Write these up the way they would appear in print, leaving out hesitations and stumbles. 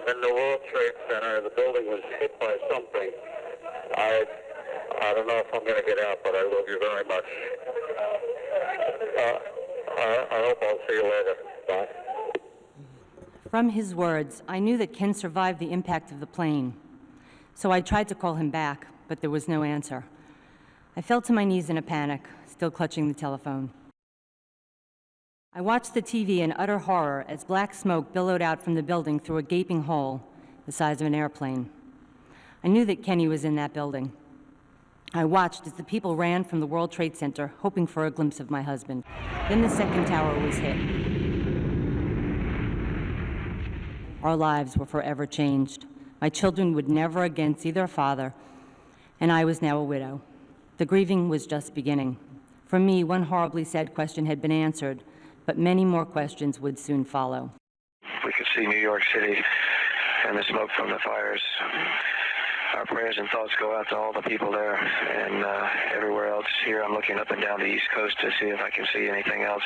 in the World Trade Center. The building was hit by something. I don't know if I'm going to get out, but I love you very much. I hope I'll see you later. Bye. From his words, I knew that Ken survived the impact of the plane. So I tried to call him back, but there was no answer. I fell to my knees in a panic, still clutching the telephone. I watched the TV in utter horror as black smoke billowed out from the building through a gaping hole the size of an airplane. I knew that Kenny was in that building. I watched as the people ran from the World Trade Center, hoping for a glimpse of my husband. Then the second tower was hit. Our lives were forever changed. My children would never again see their father, and I was now a widow. The grieving was just beginning. For me, one horribly sad question had been answered, but many more questions would soon follow. We could see New York City and the smoke from the fires. Our prayers and thoughts go out to all the people there and everywhere else. Here I'm looking up and down the East Coast to see if I can see anything else.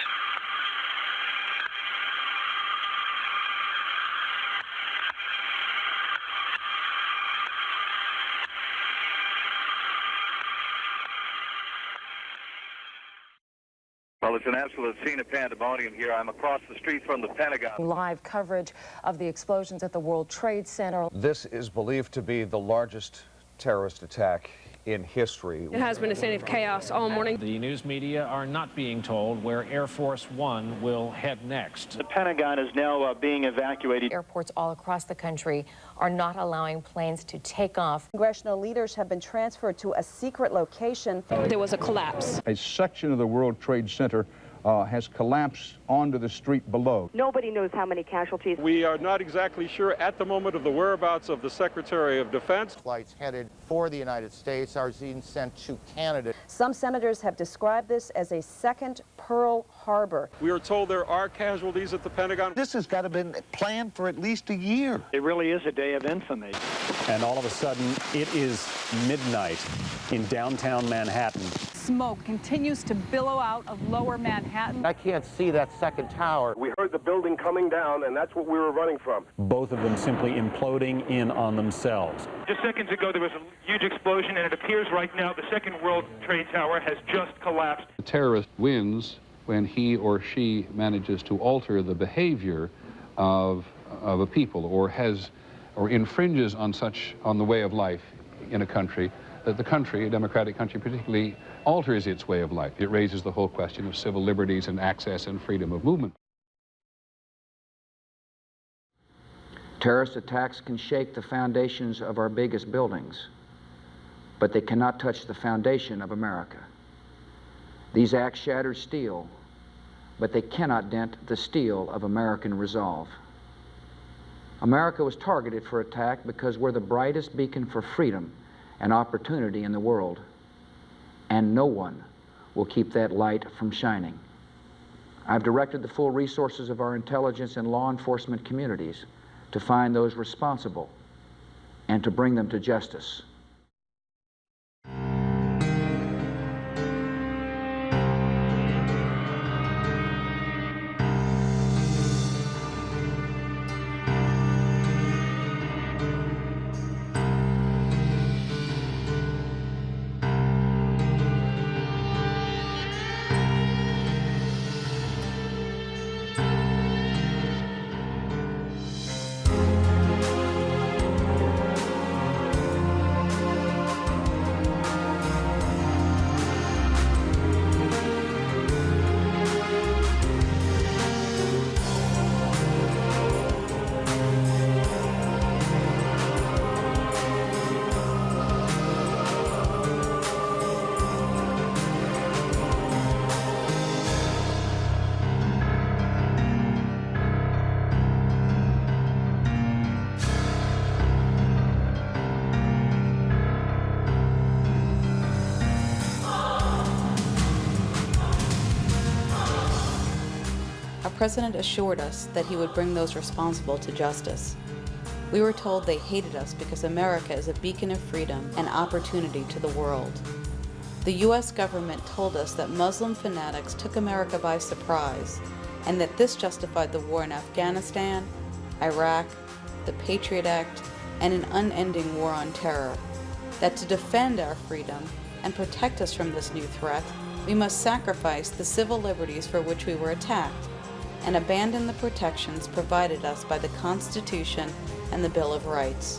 Well, it's an absolute scene of pandemonium here. I'm across the street from the Pentagon. Live coverage of the explosions at the World Trade Center. This is believed to be the largest terrorist attack in history. It has been a scene of chaos all morning. The news media are not being told where Air Force One will head next. The Pentagon is now being evacuated. Airports all across the country are not allowing planes to take off. Congressional leaders have been transferred to a secret location. There was a collapse. A section of the World Trade Center has collapsed onto the street below. Nobody knows how many casualties. We are not exactly sure at the moment of the whereabouts of the Secretary of Defense. Flights headed for the United States are being sent to Canada. Some senators have described this as a second Pearl Harbor. We are told there are casualties at the Pentagon. This has got to have been planned for at least a year. It really is a day of infamy. And all of a sudden, it is midnight in downtown Manhattan. Smoke continues to billow out of lower Manhattan. I can't see that second tower. We heard the building coming down, and that's what we were running from. Both of them simply imploding in on themselves. Just seconds ago, there was a huge explosion, and it appears right now the second World Trade Tower has just collapsed. The terrorist wins when he or she manages to alter the behavior of a people or infringes on the way of life in a country, that the country, a democratic country particularly, alters its way of life. It raises the whole question of civil liberties and access and freedom of movement. Terrorist attacks can shake the foundations of our biggest buildings, but they cannot touch the foundation of America. These acts shatter steel, but they cannot dent the steel of American resolve. America was targeted for attack because we're the brightest beacon for freedom and opportunity in the world, and no one will keep that light from shining. I've directed the full resources of our intelligence and law enforcement communities to find those responsible and to bring them to justice. The President assured us that he would bring those responsible to justice. We were told they hated us because America is a beacon of freedom and opportunity to the world. The U.S. government told us that Muslim fanatics took America by surprise and that this justified the war in Afghanistan, Iraq, the Patriot Act, and an unending war on terror. That to defend our freedom and protect us from this new threat, we must sacrifice the civil liberties for which we were attacked and abandon the protections provided us by the Constitution and the Bill of Rights.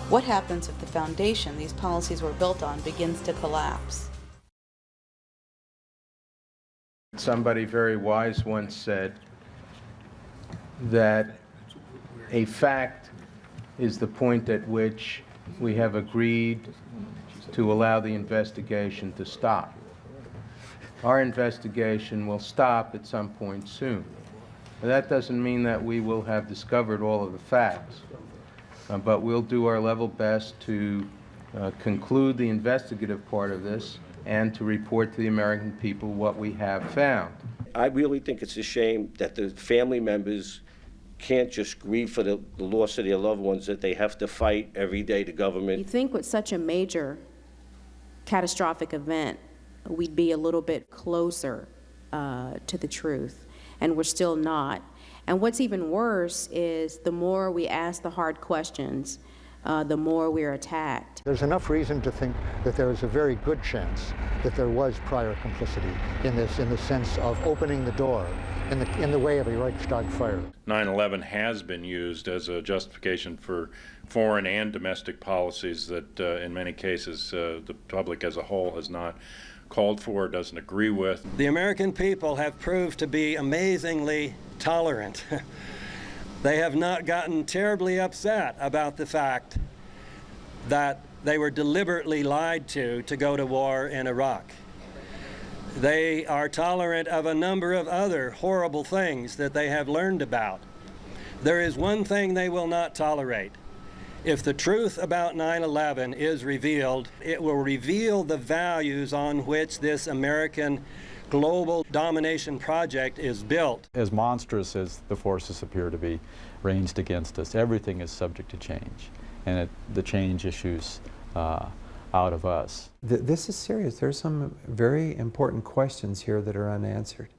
What happens if the foundation these policies were built on begins to collapse? Somebody very wise once said that a fact is the point at which we have agreed to allow the investigation to stop. Our investigation will stop at some point soon. Now, that doesn't mean that we will have discovered all of the facts, but we'll do our level best to conclude the investigative part of this and to report to the American people what we have found. I really think it's a shame that the family members can't just grieve for the loss of their loved ones, that they have to fight every day the government. You think with such a major catastrophic event, we'd be a little bit closer to the truth, and we're still not. And what's even worse is the more we ask the hard questions, the more we're attacked. There's enough reason to think that there is a very good chance that there was prior complicity in this, in the sense of opening the door in the way of a Reichstag fire. 9/11 has been used as a justification for foreign and domestic policies that in many cases the public as a whole has not called for, doesn't agree with. The American people have proved to be amazingly tolerant. They have not gotten terribly upset about the fact that they were deliberately lied to go to war in Iraq. They are tolerant of a number of other horrible things that they have learned about. There is one thing they will not tolerate. If the truth about 9/11 is revealed, it will reveal the values on which this American global domination project is built. As monstrous as the forces appear to be ranged against us, everything is subject to change, and the change issues out of us. This is serious. There's some very important questions here that are unanswered.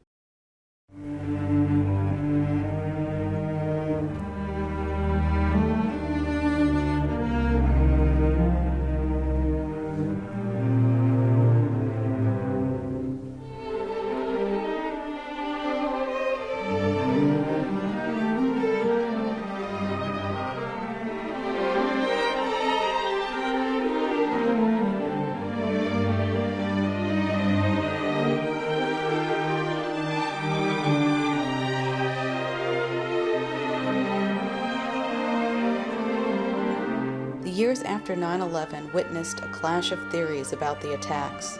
Years after 9/11 witnessed a clash of theories about the attacks.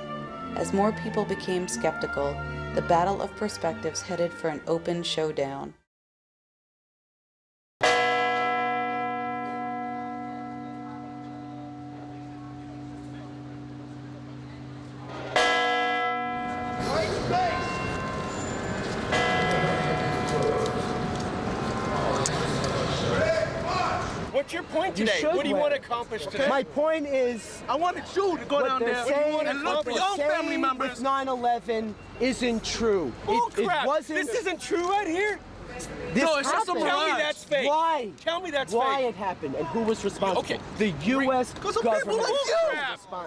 As more people became skeptical, the battle of perspectives headed for an open showdown. What's your point today? What do you want to accomplish today? My point is, I wanted you to go down there and look for your own family members. 9/11 isn't true. Crap. It wasn't. This isn't true right here. No, it's just tell me that's fake. Why? Tell me that's Why fake. it happened and who was responsible? Okay. The U.S. government.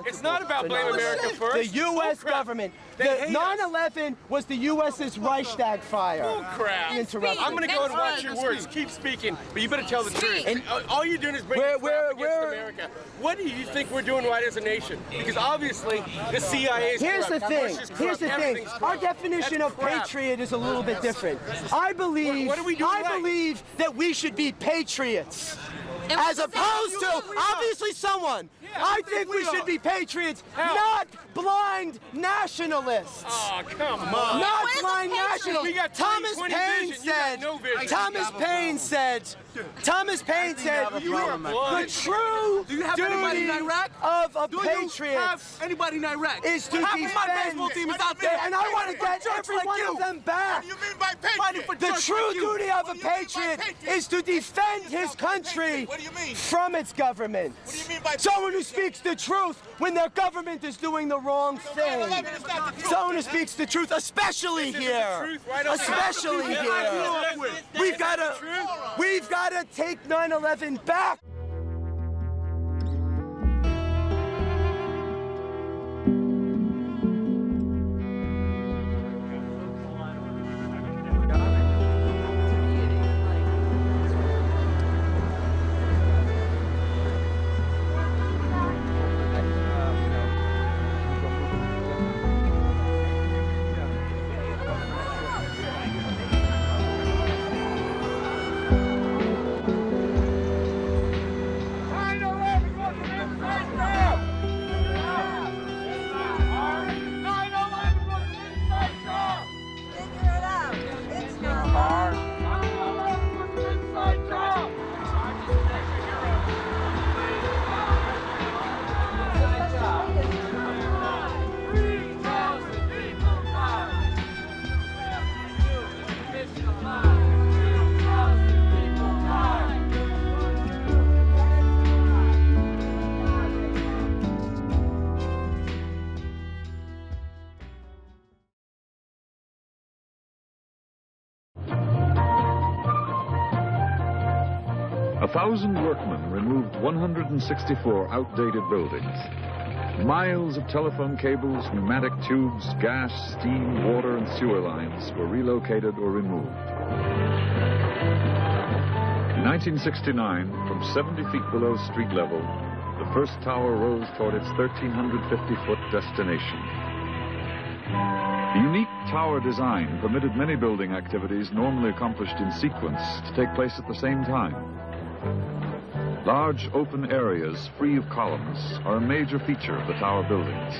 It's not about blame America first. The U.S. government. The 9/11 was the U.S.'s Reichstag fire. Crap. I'm going to go and watch your words. Keep speaking, but you better tell the truth. And all you're doing is bringing crap against America. What do you think we're doing right as a nation? Because obviously the CIA is Here's the thing. Here's the thing. Our definition of patriot is a little bit different. I believe. What are we doing I believe that we should be patriots. As opposed to, obviously, someone. I think we should be patriots, not blind nationalists. Oh, come on. Not blind nationalists. We got Thomas Paine said, Thomas Paine said, the true duty of a patriot anybody in Iraq is to defend. My baseball team is out there. And I want to get every one of them back. What do you mean by patriot? The true duty of a patriot is to defend his country What do you mean? From its government. What do you mean by someone who speaks the truth when their government is doing the wrong thing? 9/11 is not the truth. Someone who speaks the truth, especially here. Especially here. We've got to take 9/11 back. A 1,000 workmen removed 164 outdated buildings. Miles of telephone cables, pneumatic tubes, gas, steam, water, and sewer lines were relocated or removed. In 1969, from 70 feet below street level, the first tower rose toward its 1,350-foot destination. The unique tower design permitted many building activities normally accomplished in sequence to take place at the same time. Large open areas free of columns are a major feature of the tower buildings.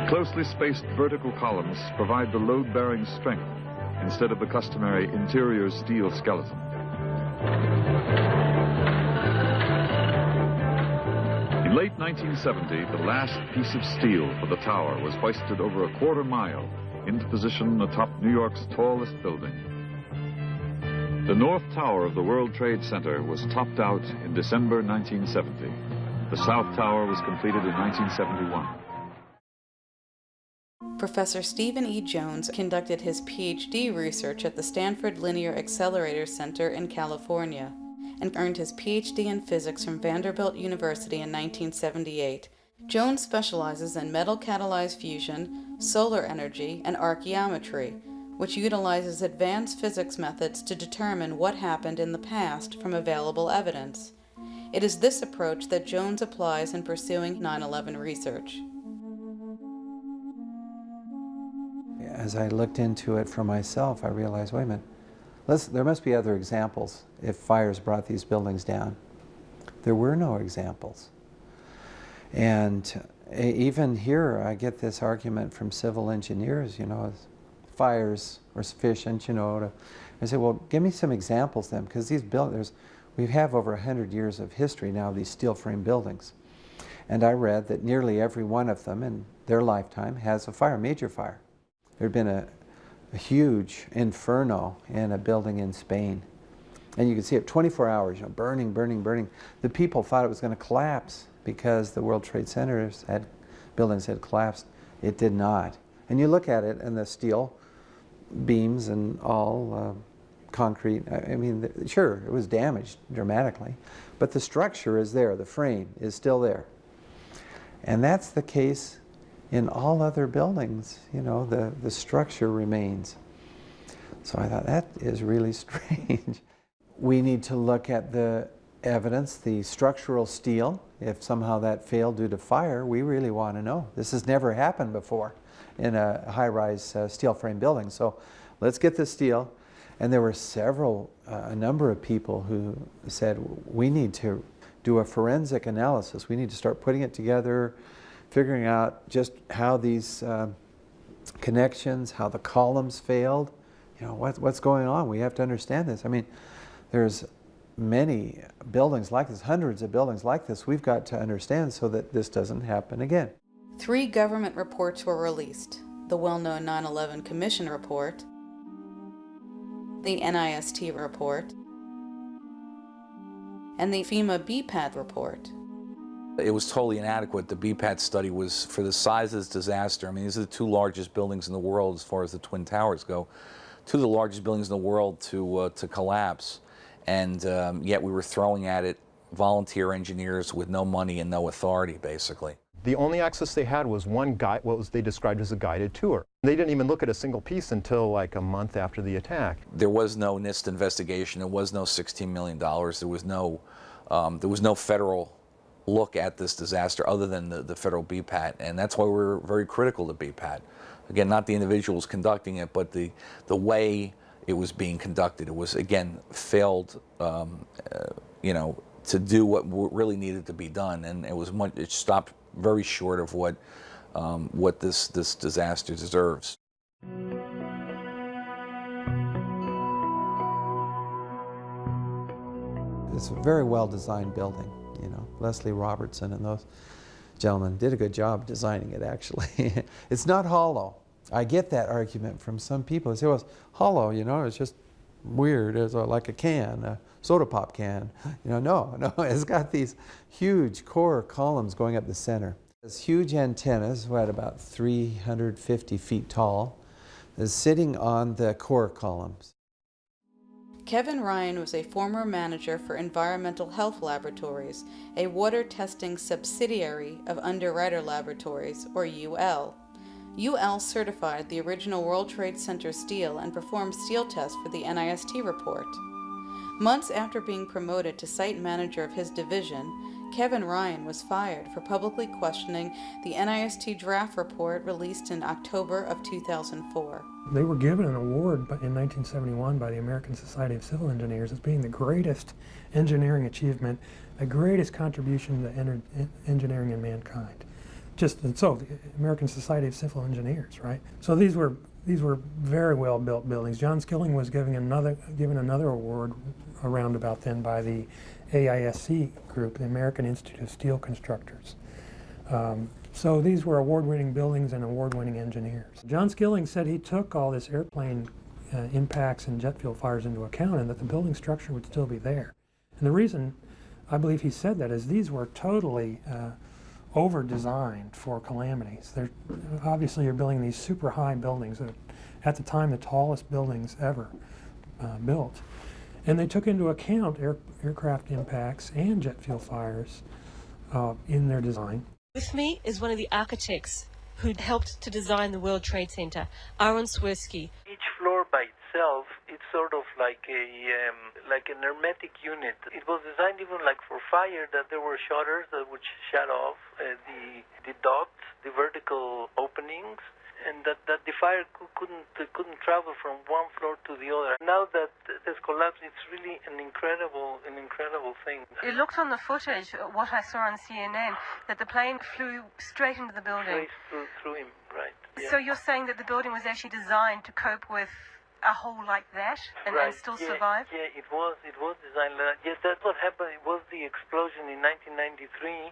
Closely spaced vertical columns provide the load-bearing strength instead of the customary interior steel skeleton. In late 1970, the last piece of steel for the tower was hoisted over a quarter mile into position atop New York's tallest building. The North Tower of the World Trade Center was topped out in December 1970. The South Tower was completed in 1971. Professor Stephen E. Jones conducted his PhD research at the Stanford Linear Accelerator Center in California and earned his PhD in physics from Vanderbilt University in 1978. Jones specializes in metal-catalyzed fusion, solar energy, and archaeometry, which utilizes advanced physics methods to determine what happened in the past from available evidence. It is this approach that Jones applies in pursuing 9/11 research. As I looked into it for myself, I realized, wait a minute, there must be other examples if fires brought these buildings down. There were no examples. And even here, I get this argument from civil engineers, you know, fires are sufficient, you know, I say, well, give me some examples then, because these buildings, we have over 100 years of history now of these steel frame buildings. And I read that nearly every one of them in their lifetime has a fire, major fire. There had been a huge inferno in a building in Spain. And you could see it 24 hours, you know, burning, burning, burning. The people thought it was going to collapse because the World Trade Centers buildings had collapsed. It did not. And you look at it and the steel beams and all concrete, I mean, sure, it was damaged dramatically, but the structure is there, the frame is still there. And that's the case in all other buildings, you know, the structure remains. So I thought, that is really strange. We need to look at the evidence, the structural steel. If somehow that failed due to fire, we really want to know. This has never happened before in a high-rise steel frame building. So let's get the steel. And there were a number of people who said, we need to do a forensic analysis. We need to start putting it together, figuring out just how these connections, how the columns failed. You know, what's going on? We have to understand this. I mean, there's many buildings like this, hundreds of buildings like this, we've got to understand so that this doesn't happen again. 3 government reports were released: the well-known 9/11 Commission report, the NIST report, and the FEMA BPAT report. It was totally inadequate. The BPAT study was, for the size of this disaster, I mean, these are the two largest buildings in the world as far as the Twin Towers go, two of the largest buildings in the world to collapse, and yet we were throwing at it volunteer engineers with no money and no authority, basically. The only access they had was one guide, they described as a guided tour. They didn't even look at a single piece until like a month after the attack. There was no NIST investigation. There was no $16 million. There was no federal look at this disaster other than the federal BPAT, and that's why we're very critical to BPAT. Again, not the individuals conducting it, but the way it was being conducted. It was, again, failed, you know, to do what really needed to be done, and it stopped very short of what this disaster deserves. It's a very well-designed building. You know, Leslie Robertson and those gentlemen did a good job designing it, actually. It's not hollow. I get that argument from some people. They say, well, it's hollow, you know, it's just weird. It's like a can, a soda pop can. You know, no, it's got these huge core columns going up the center. This huge antennas, what, about 350 feet tall, is sitting on the core columns. Kevin Ryan was a former manager for Environmental Health Laboratories, a water testing subsidiary of Underwriter Laboratories, or UL. UL certified the original World Trade Center steel and performed steel tests for the NIST report. Months after being promoted to site manager of his division, Kevin Ryan was fired for publicly questioning the NIST draft report released in October of 2004. They were given an award in 1971 by the American Society of Civil Engineers as being the greatest engineering achievement, the greatest contribution to engineering in mankind. So the American Society of Civil Engineers, right? So these were very well built buildings. John Skilling was given another award around about then by the AISC group, the American Institute of Steel Constructors. So these were award-winning buildings and award-winning engineers. John Skilling said he took all this airplane impacts and jet fuel fires into account and that the building structure would still be there. And the reason I believe he said that is these were totally over-designed for calamities. Obviously you're building these super high buildings, that at the time the tallest buildings ever built. And they took into account aircraft impacts and jet fuel fires in their design. With me is one of the architects who helped to design the World Trade Center, Aaron Swirsky. Each floor by itself, it's sort of like an hermetic unit. It was designed even like for fire, that there were shutters that would shut off the ducts, the vertical openings, and that the fire couldn't travel from one floor to the other. Now that this collapsed, it's really an incredible thing. It looked on the footage, what I saw on CNN, that the plane flew straight into the building. Straight through him, right. Yeah. So you're saying that the building was actually designed to cope with a hole like that and still survive? Yeah, it was designed like that. Yeah, that's what happened. It was the explosion in 1993.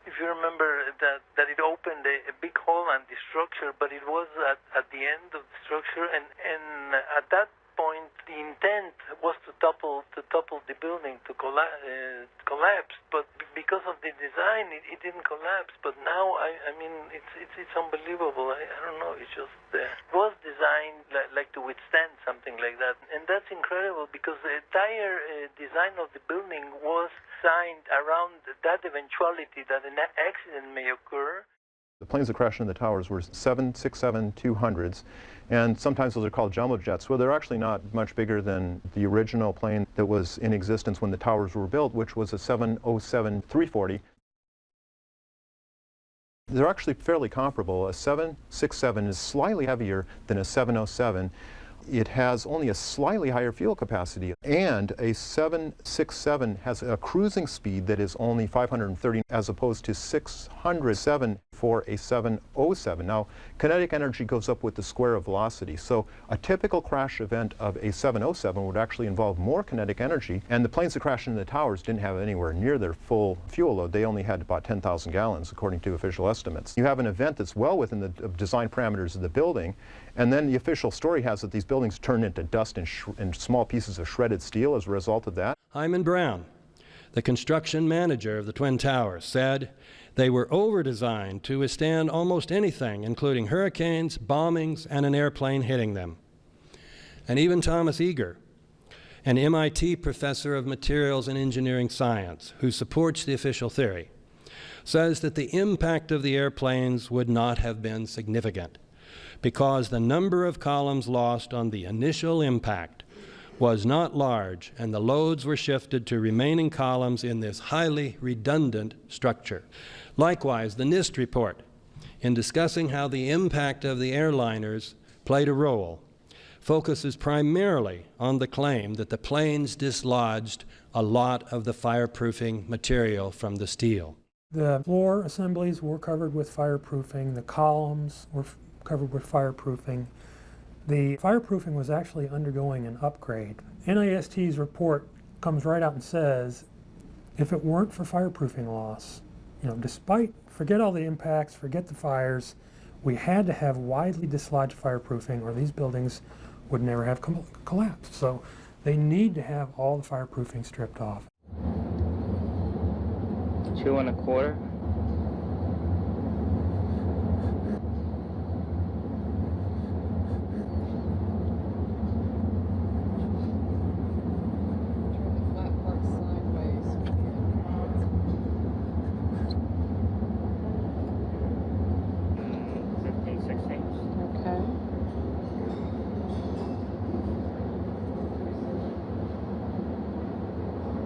If you remember that it opened a big hole in the structure, but it was at the end of the structure, and at that point the intent was to topple the building, to collapse, but because of the design it didn't collapse. But now I mean it's unbelievable. I don't know, it's just it was designed like to withstand something like that, and that's incredible because the entire design of the building was designed around that eventuality that an accident may occur. The planes that crashed into the towers were 767-200s, and sometimes those are called jumbo jets. Well, they're actually not much bigger than the original plane that was in existence when the towers were built, which was a 707-340. They're actually fairly comparable. A 767 is slightly heavier than a 707. It has only a slightly higher fuel capacity, and a 767 has a cruising speed that is only 530 as opposed to 607 for a 707. Now, kinetic energy goes up with the square of velocity, so a typical crash event of a 707 would actually involve more kinetic energy, and the planes that crashed into the towers didn't have anywhere near their full fuel load. They only had about 10,000 gallons, according to official estimates. You have an event that's well within the design parameters of the building, and then the official story has that these buildings turned into dust and small pieces of shredded steel as a result of that. Hyman Brown, the construction manager of the Twin Towers, said they were over-designed to withstand almost anything, including hurricanes, bombings, and an airplane hitting them. And even Thomas Eager, an MIT professor of materials and engineering science who supports the official theory, says that the impact of the airplanes would not have been significant because the number of columns lost on the initial impact was not large, and the loads were shifted to remaining columns in this highly redundant structure. Likewise, the NIST report, in discussing how the impact of the airliners played a role, focuses primarily on the claim that the planes dislodged a lot of the fireproofing material from the steel. The floor assemblies were covered with fireproofing. The columns were covered with fireproofing. The fireproofing was actually undergoing an upgrade. NIST's report comes right out and says, if it weren't for fireproofing loss, forget all the impacts, forget the fires, we had to have widely dislodged fireproofing or these buildings would never have collapsed. So they need to have all the fireproofing stripped off. 2 1/4.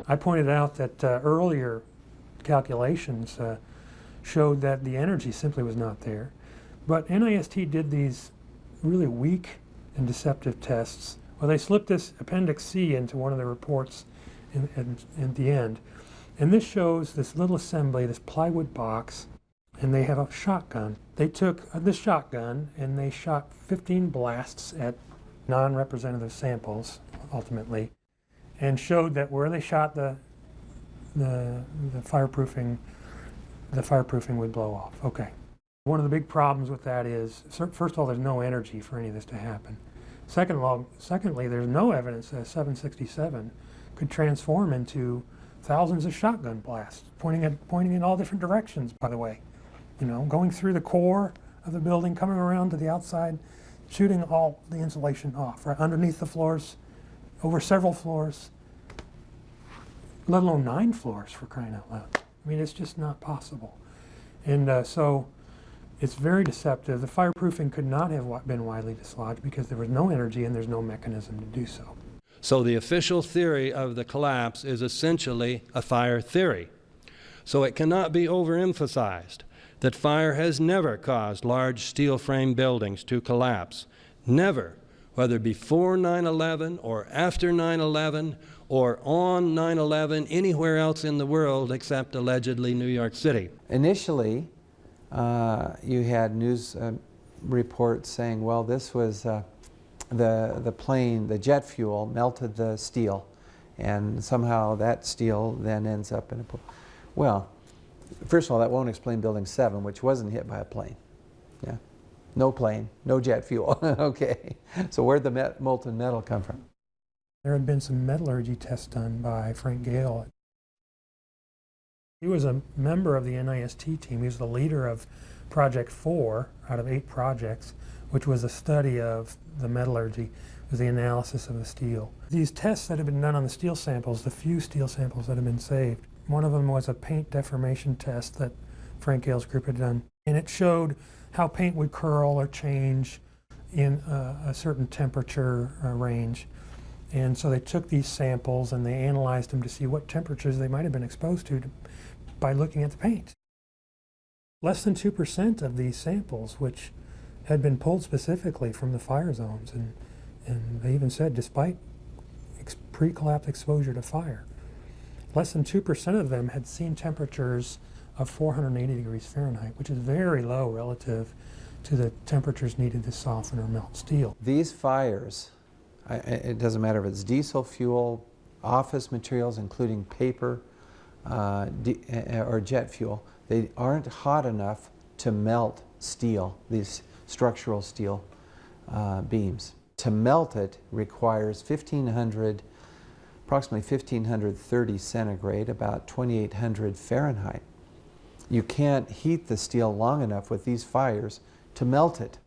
I pointed out that earlier calculations showed that the energy simply was not there. But NIST did these really weak and deceptive tests. Well, they slipped this Appendix C into one of the reports in the end. And this shows this little assembly, this plywood box, and they have a shotgun. They took this shotgun and they shot 15 blasts at non-representative samples, ultimately, and showed that where they shot the fireproofing would blow off. Okay. One of the big problems with that is, first of all, there's no energy for any of this to happen. Secondly, there's no evidence that a 767 could transform into thousands of shotgun blasts, pointing in all different directions, by the way. Going through the core of the building, coming around to the outside, shooting all the insulation off, right underneath the floors, over several floors, let alone 9 floors, for crying out loud. I mean, it's just not possible. And so it's very deceptive. The fireproofing could not have been widely dislodged because there was no energy and there's no mechanism to do so. So the official theory of the collapse is essentially a fire theory. So it cannot be overemphasized that fire has never caused large steel frame buildings to collapse. Never. Whether before 9/11 or after 9/11 or on 9/11 anywhere else in the world except allegedly New York City. Initially, you had news reports saying, well, this was the plane, the jet fuel melted the steel, and somehow that steel then ends up in a pool. Well, first of all, that won't explain Building 7, which wasn't hit by a plane. Yeah. No plane, no jet fuel. Okay, so where'd the molten metal come from? There had been some metallurgy tests done by Frank Gale. He was a member of the NIST team. He was the leader of Project 4 out of 8 projects, which was a study of the metallurgy, it was the analysis of the steel. These tests that had been done on the steel samples, the few steel samples that had been saved, one of them was a paint deformation test that Frank Gale's group had done, and it showed how paint would curl or change in a certain temperature range. And so they took these samples and they analyzed them to see what temperatures they might have been exposed to by looking at the paint. Less than 2% of these samples, which had been pulled specifically from the fire zones, and they even said despite pre-collapse exposure to fire, less than 2% of them had seen temperatures of 480 degrees Fahrenheit, which is very low relative to the temperatures needed to soften or melt steel. These fires, it doesn't matter if it's diesel fuel, office materials, including paper, or jet fuel, they aren't hot enough to melt steel, these structural steel beams. To melt it requires approximately 1530 centigrade, about 2800 Fahrenheit. You can't heat the steel long enough with these fires to melt it.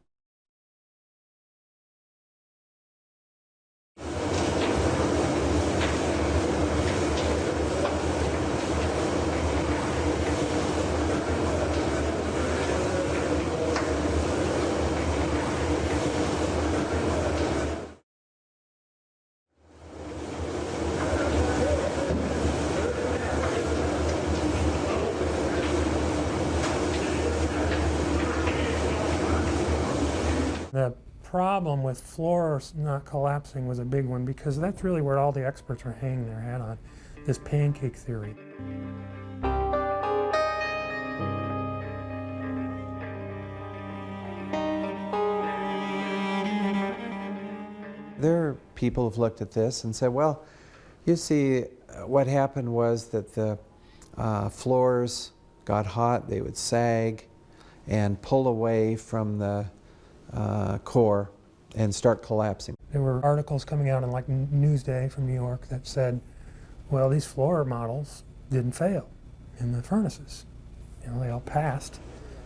The problem with floors not collapsing was a big one, because that's really where all the experts were hanging their hat on, this pancake theory. There are people who've looked at this and said, well, you see, what happened was that the floors got hot, they would sag and pull away from the core and start collapsing. There were articles coming out in like Newsday from New York that said, well, these floor models didn't fail in the furnaces. You know, they all passed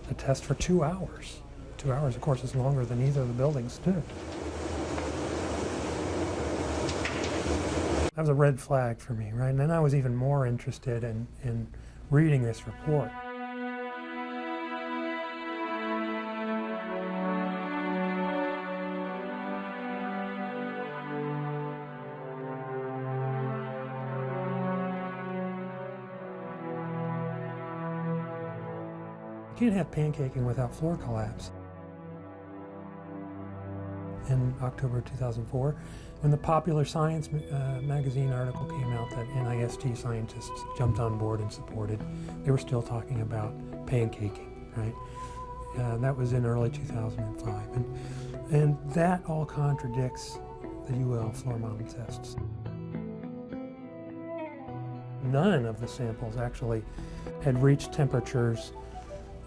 the test for 2 hours. 2 hours, of course, is longer than either of the buildings did. That was a red flag for me, right? And then I was even more interested in reading this report. You can't have pancaking without floor collapse. In October 2004, when the Popular Science magazine article came out that NIST scientists jumped on board and supported, they were still talking about pancaking, right? That was in early 2005. And that all contradicts the UL floor model tests. None of the samples actually had reached temperatures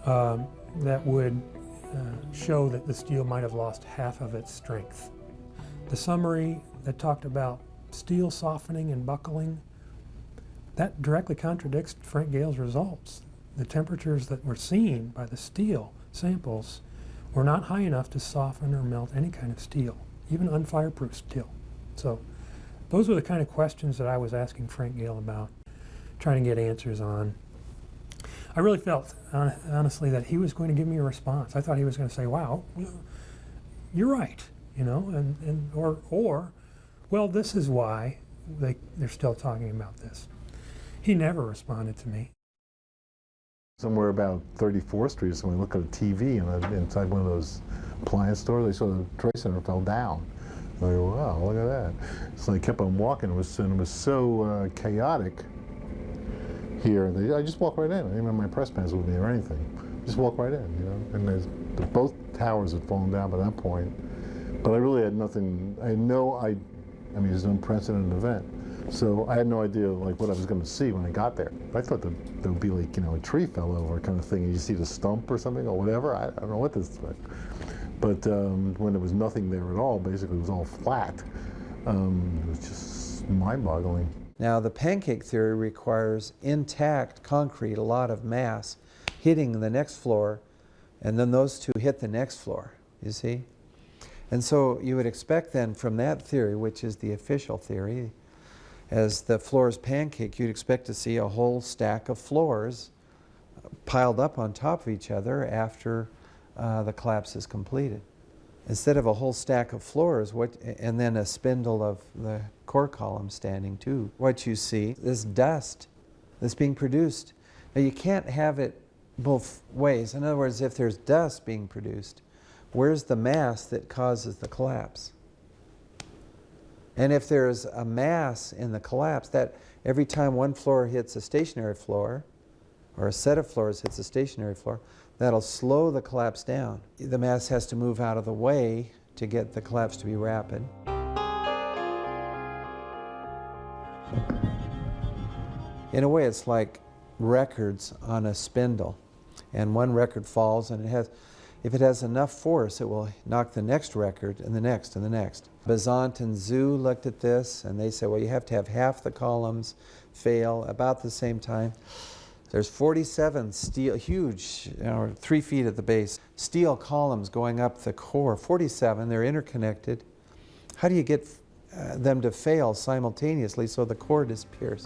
that would show that the steel might have lost half of its strength. The summary that talked about steel softening and buckling, that directly contradicts Frank Gale's results. The temperatures that were seen by the steel samples were not high enough to soften or melt any kind of steel, even unfireproof steel. So those were the kind of questions that I was asking Frank Gale about, trying to get answers on. I really felt, honestly, that he was going to give me a response. I thought he was going to say, wow, you're right, you know, or well, this is why they're still talking about this. He never responded to me. Somewhere about 34th Street or something, look at a TV inside one of those appliance stores, they saw the Trade Center fell down. I go, wow, look at that. So I kept on walking, and it was so chaotic here. I just walked right in. I didn't have my press pants with me or anything. Just walk right in, you know. And both towers had fallen down by that point. But I really had nothing. I mean, it was an unprecedented event. So I had no idea like what I was going to see when I got there. I thought that there would be like, you know, a tree fell over kind of thing. You see the stump or something or whatever. I don't know what this was. But when there was nothing there at all, basically it was all flat. It was just mind-boggling. Now, the pancake theory requires intact concrete, a lot of mass, hitting the next floor, and then those two hit the next floor, you see? And so you would expect then from that theory, which is the official theory, as the floors pancake, you'd expect to see a whole stack of floors piled up on top of each other after the collapse is completed. Instead of a whole stack of floors, and then a spindle of the core column standing too, what you see is dust that's being produced. Now you can't have it both ways. In other words, if there's dust being produced, where's the mass that causes the collapse? And if there's a mass in the collapse, that every time one floor hits a stationary floor, or a set of floors hits a stationary floor, that'll slow the collapse down. The mass has to move out of the way to get the collapse to be rapid. In a way, it's like records on a spindle. And one record falls, and if it has enough force, it will knock the next record and the next and the next. Besant and Zhu looked at this, and they said, well, you have to have half the columns fail about the same time. There's 47 steel, huge, 3 feet at the base, steel columns going up the core. 47, they're interconnected. How do you get them to fail simultaneously so the core disappears?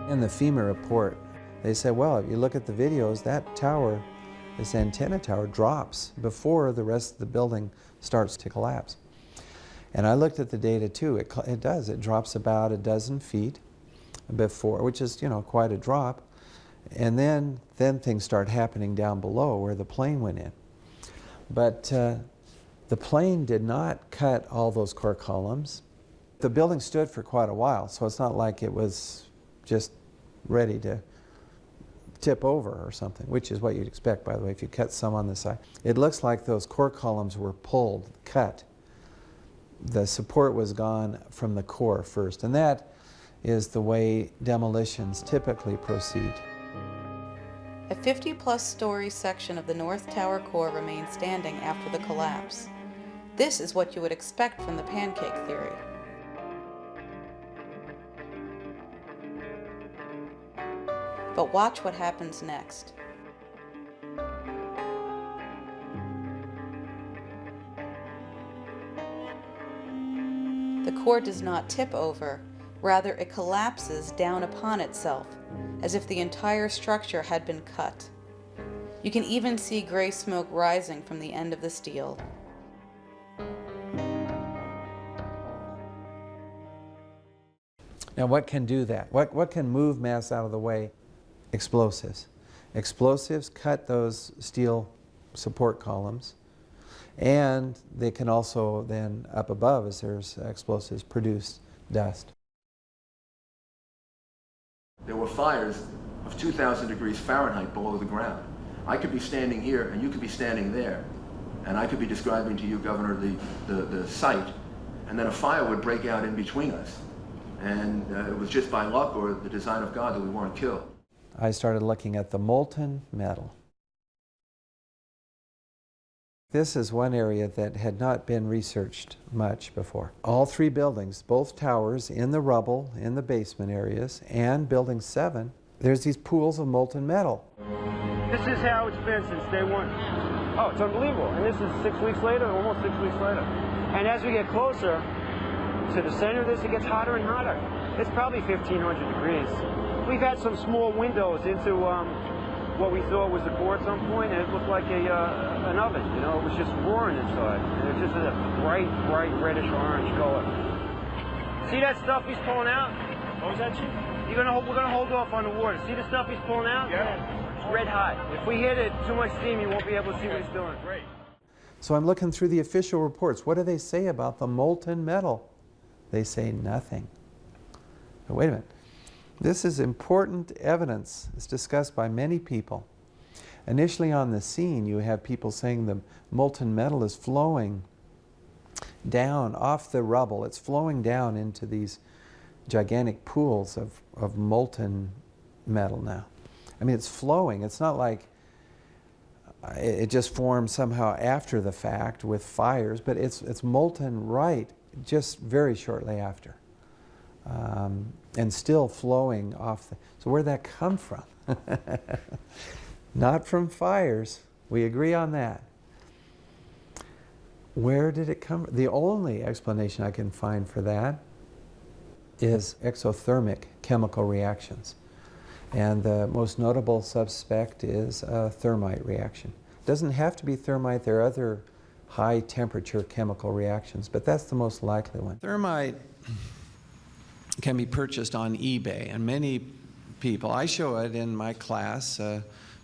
In the FEMA report, they said, well, if you look at the videos, that tower, this antenna tower, drops before the rest of the building starts to collapse. And I looked at the data too. It does. It drops about a dozen feet before, which is, quite a drop. And then things start happening down below where the plane went in. But the plane did not cut all those core columns. The building stood for quite a while, so it's not like it was just ready to tip over or something, which is what you'd expect, by the way, if you cut some on the side. It looks like those core columns were pulled, cut. The support was gone from the core first, and that is the way demolitions typically proceed. A 50-plus story section of the North Tower core remained standing after the collapse. This is what you would expect from the pancake theory. But watch what happens next. The core does not tip over, rather it collapses down upon itself, as if the entire structure had been cut. You can even see gray smoke rising from the end of the steel. Now what can do that? What can move mass out of the way? Explosives. Explosives cut those steel support columns, and they can also then, up above as there's explosives, produce dust. There were fires of 2,000 degrees Fahrenheit below the ground. I could be standing here and you could be standing there, and I could be describing to you, Governor, the site, and then a fire would break out in between us. And it was just by luck or the design of God that we weren't killed. I started looking at the molten metal. This is one area that had not been researched much before. All 3 buildings, both towers in the rubble, in the basement areas, and Building 7, there's these pools of molten metal. This is how it's been since day one. Oh, it's unbelievable. And this is 6 weeks later, almost 6 weeks later. And as we get closer to the center of this, it gets hotter and hotter. It's probably 1,500 degrees. We've had some small windows into what we thought was a core at some point, and it looked like an oven. It was just roaring inside. And it just had a bright reddish orange color. See that stuff he's pulling out? What was that, Chief? We're gonna hold off on the water. See the stuff he's pulling out? Yeah. It's red hot. If we hit it too much steam, you won't be able to see what he's doing. Great. So I'm looking through the official reports. What do they say about the molten metal? They say nothing. But wait a minute. This is important evidence. It's discussed by many people. Initially on the scene, you have people saying the molten metal is flowing down off the rubble. It's flowing down into these gigantic pools of molten metal now. I mean, it's flowing. It's not like it just formed somehow after the fact with fires, but it's molten right just very shortly after. And still flowing off the... So where'd that come from? Not from fires. We agree on that. Where did it come from? The only explanation I can find for that is exothermic chemical reactions. And the most notable suspect is a thermite reaction. It doesn't have to be thermite. There are other high temperature chemical reactions, but that's the most likely one. Thermite can be purchased on eBay, and many people, I show it in my class,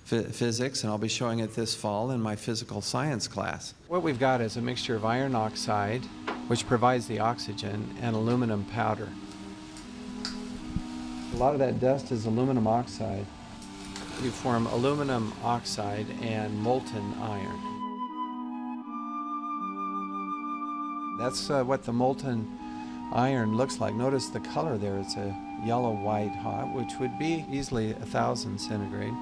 physics, and I'll be showing it this fall in my physical science class. What we've got is a mixture of iron oxide, which provides the oxygen, and aluminum powder. A lot of that dust is aluminum oxide. You form aluminum oxide and molten iron. That's what the molten iron looks like. Notice the color there. It's a yellow-white hot, which would be easily 1,000 centigrade.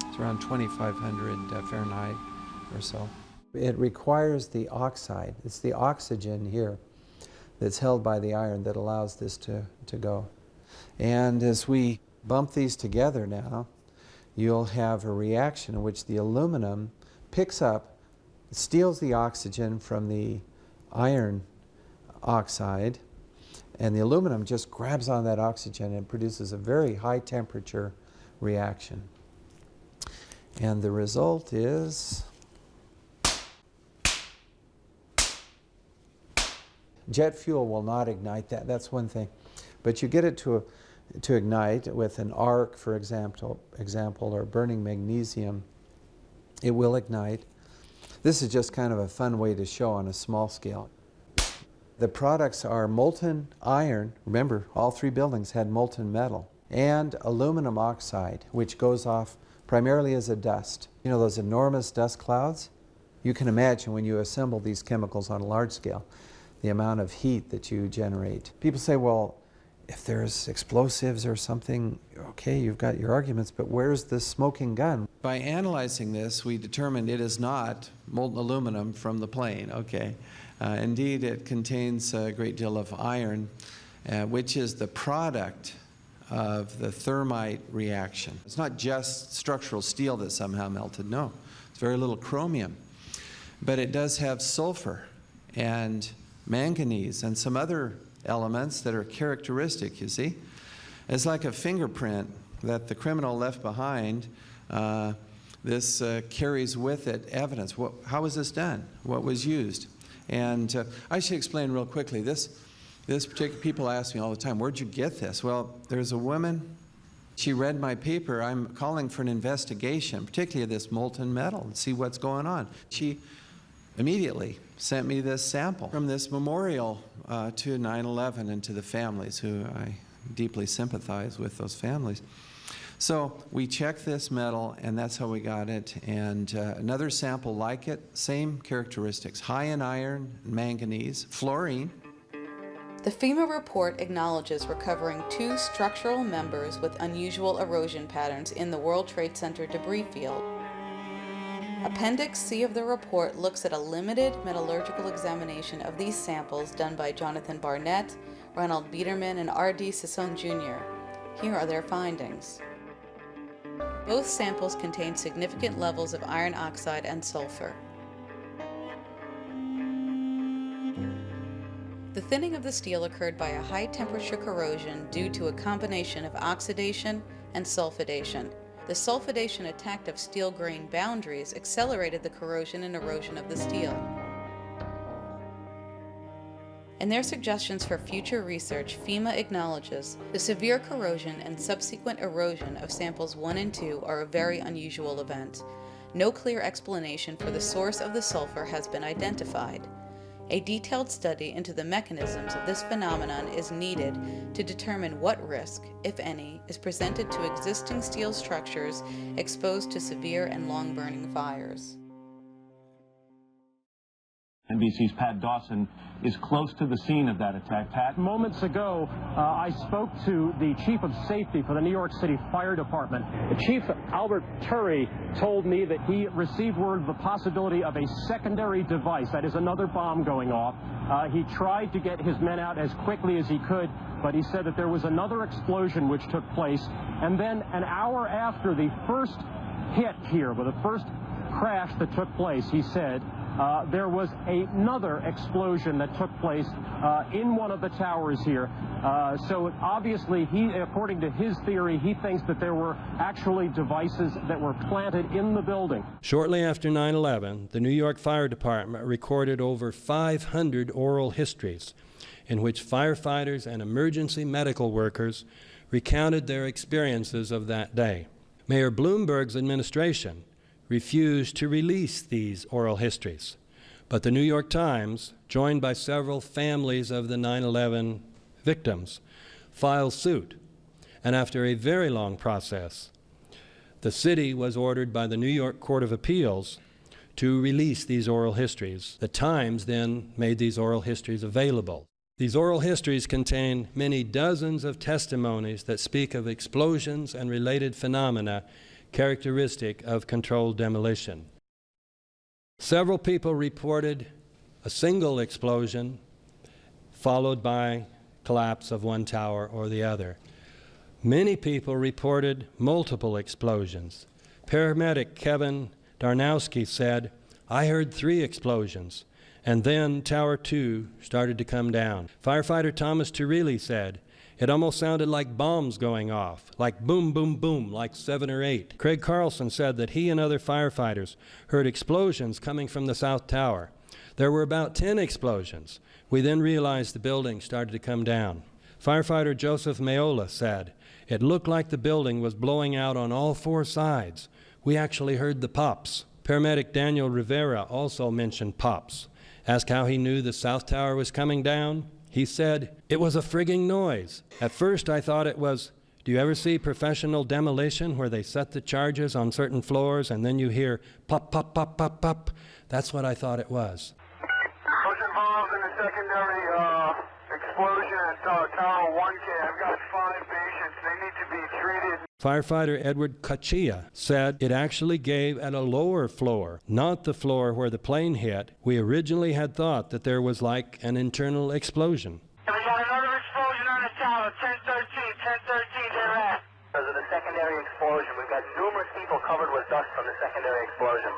It's around 2,500 Fahrenheit or so. It requires the oxide. It's the oxygen here that's held by the iron that allows this to go. And as we bump these together now, you'll have a reaction in which the aluminum picks up, steals the oxygen from the iron oxide, and the aluminum just grabs on that oxygen and produces a very high temperature reaction. And the result is jet fuel will not ignite that. That's one thing. But you get it to ignite with an arc, for example, or burning magnesium. It will ignite. This is just kind of a fun way to show on a small scale. The products are molten iron. Remember, all three buildings had molten metal. And aluminum oxide, which goes off primarily as a dust. You know those enormous dust clouds? You can imagine when you assemble these chemicals on a large scale, the amount of heat that you generate. People say, well, if there's explosives or something, okay, you've got your arguments, but where's the smoking gun? By analyzing this, we determined it is not molten aluminum from the plane, okay. Indeed, it contains a great deal of iron, which is the product of the thermite reaction. It's not just structural steel that somehow melted, no. It's very little chromium. But it does have sulfur and manganese and some other elements that are characteristic, you see. It's like a fingerprint that the criminal left behind. This carries with it evidence. How was this done? What was used? And I should explain real quickly. This particular, people ask me all the time, where'd you get this? Well, there's a woman, she read my paper. I'm calling for an investigation, particularly of this molten metal, and see what's going on. She immediately sent me this sample from this memorial to 9/11 and to the families, who I deeply sympathize with those families. So we checked this metal, and that's how we got it. And another sample like it, same characteristics, high in iron, manganese, fluorine. The FEMA report acknowledges recovering 2 structural members with unusual erosion patterns in the World Trade Center debris field. Appendix C of the report looks at a limited metallurgical examination of these samples done by Jonathan Barnett, Ronald Biederman, and R.D. Sisson Jr. Here are their findings. Both samples contain significant levels of iron oxide and sulfur. The thinning of the steel occurred by a high-temperature corrosion due to a combination of oxidation and sulfidation. The sulfidation attack of steel grain boundaries accelerated the corrosion and erosion of the steel. In their suggestions for future research, FEMA acknowledges the severe corrosion and subsequent erosion of samples 1 and 2 are a very unusual event. No clear explanation for the source of the sulfur has been identified. A detailed study into the mechanisms of this phenomenon is needed to determine what risk, if any, is presented to existing steel structures exposed to severe and long-burning fires. NBC's Pat Dawson is close to the scene of that attack. Pat? Moments ago, I spoke to the Chief of Safety for the New York City Fire Department. Chief Albert Turry told me that he received word of the possibility of a secondary device, that is another bomb going off. He tried to get his men out as quickly as he could, but he said that there was another explosion which took place. And then an hour after the first hit here, with the first crash that took place, he said, there was another explosion that took place in one of the towers here. So obviously, according to his theory, he thinks that there were actually devices that were planted in the building. Shortly after 9/11, the New York Fire Department recorded over 500 oral histories in which firefighters and emergency medical workers recounted their experiences of that day. Mayor Bloomberg's administration refused to release these oral histories. But the New York Times, joined by several families of the 9/11 victims, filed suit. And after a very long process, the city was ordered by the New York Court of Appeals to release these oral histories. The Times then made these oral histories available. These oral histories contain many dozens of testimonies that speak of explosions and related phenomena characteristic of controlled demolition. Several people reported a single explosion followed by collapse of one tower or the other. Many people reported multiple explosions. Paramedic Kevin Darnowski said, "I heard 3 explosions, and then Tower 2 started to come down." Firefighter Thomas Turilli said, "It almost sounded like bombs going off, like boom, boom, boom, like 7 or 8. Craig Carlson said that he and other firefighters heard explosions coming from the South Tower. There were about 10 explosions. We then realized the building started to come down. Firefighter Joseph Mayola said, "It looked like the building was blowing out on all 4 sides. We actually heard the pops." Paramedic Daniel Rivera also mentioned pops. Asked how he knew the South Tower was coming down, he said, "It was a frigging noise. At first I thought it was, do you ever see professional demolition where they set the charges on certain floors and then you hear pop, pop, pop, pop, pop? That's what I thought it was." Who's involved in the secondary explosion at Tower 1K? I've got 5 patients. They need to be treated. Firefighter Edward Kachia said it actually gave at a lower floor, not the floor where the plane hit. We originally had thought that there was like an internal explosion. We got another explosion on the tower, 1013 thereafter. Because of the secondary explosion, we've got numerous people covered with dust from the secondary explosion.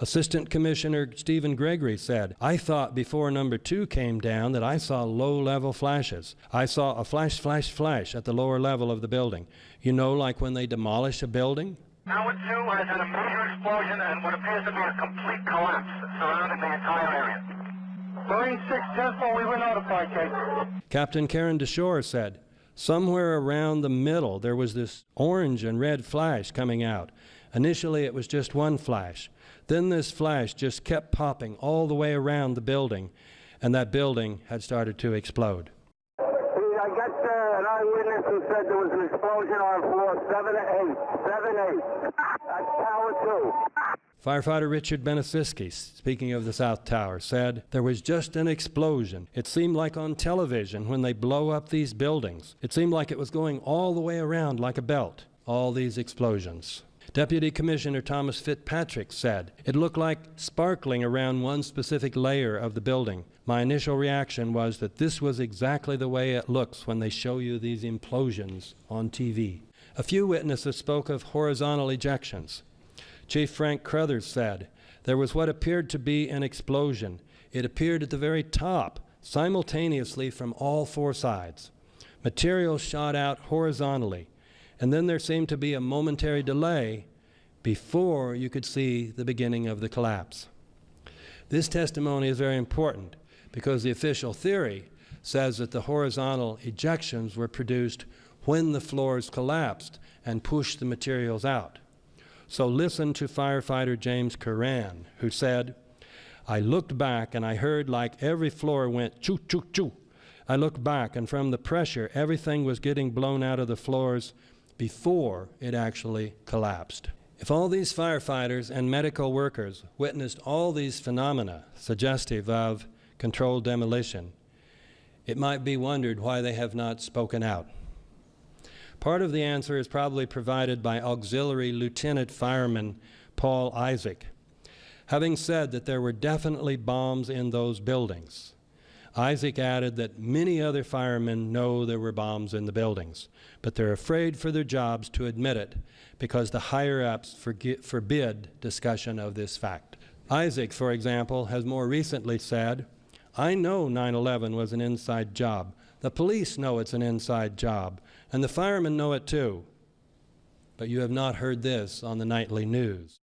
Assistant Commissioner Stephen Gregory said, "I thought before number 2 came down that I saw low-level flashes. I saw a flash, flash, flash at the lower level of the building. You know, like when they demolish a building?" Tower 2 has had a major explosion and what appears to be a complete collapse surrounding the entire area. Marine 610, we were notified, Kate. Captain Karen DeShore said, "Somewhere around the middle there was this orange and red flash coming out. Initially it was just one flash. Then this flash just kept popping all the way around the building, and that building had started to explode." I got an eyewitness who said there was an explosion on floor 7-8. 7-8. That's Tower 2. Firefighter Richard Benasiski, speaking of the South Tower, said, "There was just an explosion. It seemed like on television when they blow up these buildings. It seemed like it was going all the way around like a belt, all these explosions." Deputy Commissioner Thomas Fitzpatrick said, "It looked like sparkling around one specific layer of the building. My initial reaction was that this was exactly the way it looks when they show you these implosions on TV." A few witnesses spoke of horizontal ejections. Chief Frank Crothers said, "There was what appeared to be an explosion. It appeared at the very top, simultaneously from all 4 sides. Material shot out horizontally, and then there seemed to be a momentary delay before you could see the beginning of the collapse." This testimony is very important because the official theory says that the horizontal ejections were produced when the floors collapsed and pushed the materials out. So listen to firefighter James Curran, who said, "I looked back and I heard like every floor went choo, choo, choo. I looked back and from the pressure, everything was getting blown out of the floors before it actually collapsed." If all these firefighters and medical workers witnessed all these phenomena suggestive of controlled demolition, it might be wondered why they have not spoken out. Part of the answer is probably provided by Auxiliary Lieutenant Fireman Paul Isaac. Having said that there were definitely bombs in those buildings, Isaac added that many other firemen know there were bombs in the buildings, but they're afraid for their jobs to admit it because the higher-ups forbid discussion of this fact. Isaac, for example, has more recently said, "I know 9/11 was an inside job. The police know it's an inside job, and the firemen know it too. But you have not heard this on the nightly news."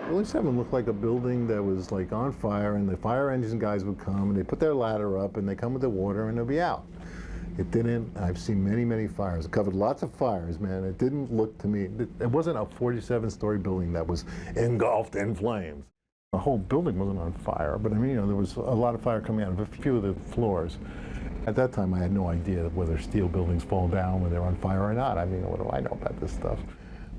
Building 7 looked like a building that was like on fire, and the fire engine guys would come and they put their ladder up and they come with the water and they'll be out. It didn't. I've seen many, many fires. It covered lots of fires, man. It didn't look to me, it wasn't a 47-story building that was engulfed in flames. The whole building wasn't on fire, but I mean, you know, there was a lot of fire coming out of a few of the floors. At that time, I had no idea whether steel buildings fall down when they're on fire or not. I mean, what do I know about this stuff?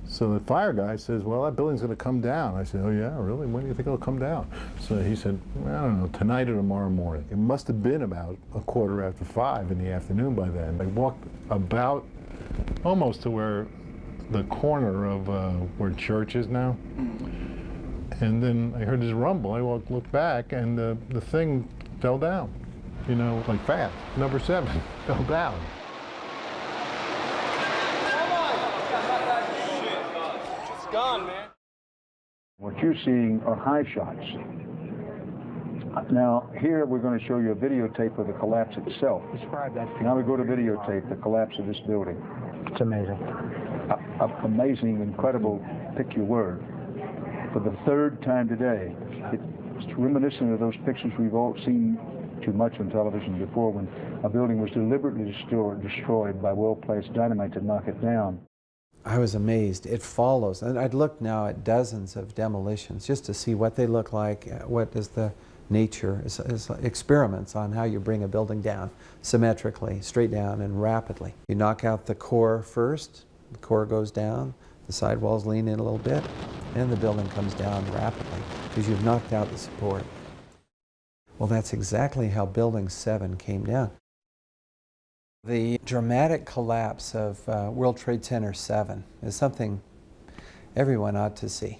So the fire guy says, well, that building's going to come down. I said, oh, yeah, really? When do you think it'll come down? So he said, well, I don't know, tonight or tomorrow morning. It must have been about 5:15 in the afternoon by then. I walked about almost to where the corner of where church is now. And then I heard this rumble. I looked back, and the thing fell down. You know, like fast. Number 7 fell down. It's gone, man. What you're seeing are high shots. Now, here we're going to show you a videotape of the collapse itself. Describe that. Now we go to videotape, the collapse of this building. It's amazing. Amazing, incredible, pick your word. For the 3rd time today, it's reminiscent of those pictures we've all seen too much on television before, when a building was deliberately destroyed by well-placed dynamite to knock it down. I was amazed. It follows. And I'd look now at dozens of demolitions just to see what they look like, what is the nature, is experiments on how you bring a building down symmetrically, straight down and rapidly. You knock out the core first, the core goes down, the sidewalls lean in a little bit, and the building comes down rapidly because you've knocked out the support. Well, that's exactly how Building 7 came down. The dramatic collapse of World Trade Center 7 is something everyone ought to see.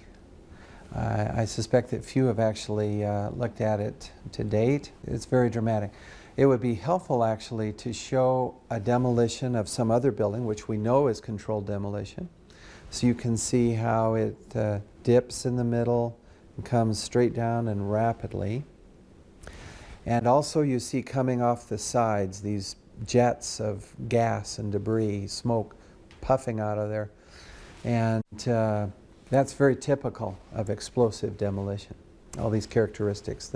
I suspect that few have actually looked at it to date. It's very dramatic. It would be helpful actually to show a demolition of some other building, which we know is controlled demolition. So you can see how it dips in the middle and comes straight down and rapidly. And also you see coming off the sides these jets of gas and debris, smoke puffing out of there. And that's very typical of explosive demolition. All these characteristics,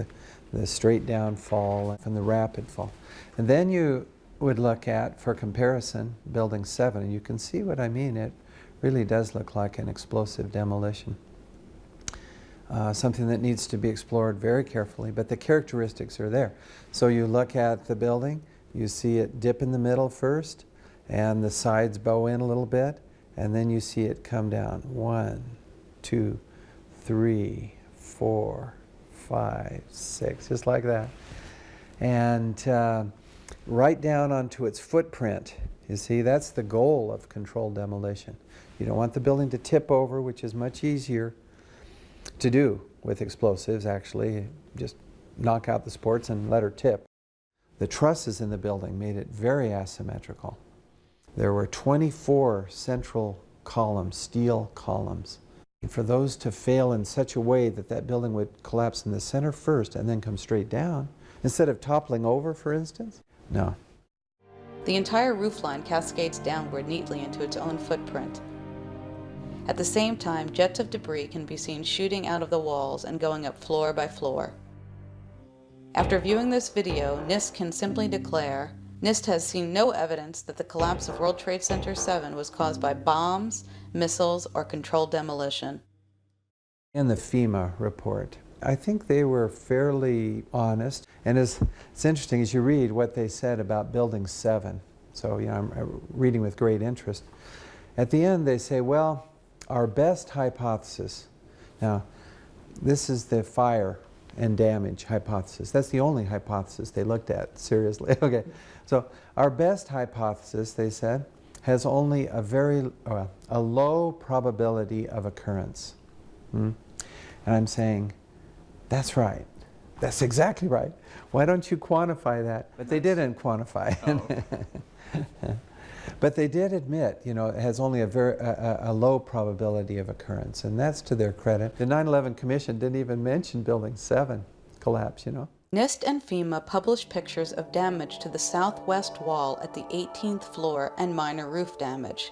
the straight down fall and the rapid fall. And then you would look at, for comparison, Building 7, and you can see what I mean. It really does look like an explosive demolition. Something that needs to be explored very carefully, but the characteristics are there. So you look at the building, you see it dip in the middle first, and the sides bow in a little bit, and then you see it come down. 1, 2, 3, 4, 5, 6, just like that. And right down onto its footprint. You see, that's the goal of controlled demolition. You don't want the building to tip over, which is much easier to do with explosives, actually. Just knock out the supports and let her tip. The trusses in the building made it very asymmetrical. There were 24 central columns, steel columns. And for those to fail in such a way that that building would collapse in the center first and then come straight down, instead of toppling over, for instance, no. The entire roofline cascades downward neatly into its own footprint. At the same time, jets of debris can be seen shooting out of the walls and going up floor by floor. After viewing this video, NIST can simply declare, NIST has seen no evidence that the collapse of World Trade Center 7 was caused by bombs, missiles, or controlled demolition. In the FEMA report, I think they were fairly honest. And it's interesting as you read what they said about Building 7. So, you know, I'm reading with great interest. At the end, they say, well, our best hypothesis. Now, this is the fire and damage hypothesis. That's the only hypothesis they looked at seriously. Okay, so our best hypothesis, they said, has only a low probability of occurrence. And I'm saying, that's right. That's exactly right. Why don't you quantify that? But they didn't quantify it. Oh. But they did admit, you know, it has only a low probability of occurrence, and that's to their credit. The 9/11 Commission didn't even mention Building 7 collapse, you know. NIST and FEMA published pictures of damage to the southwest wall at the 18th floor and minor roof damage.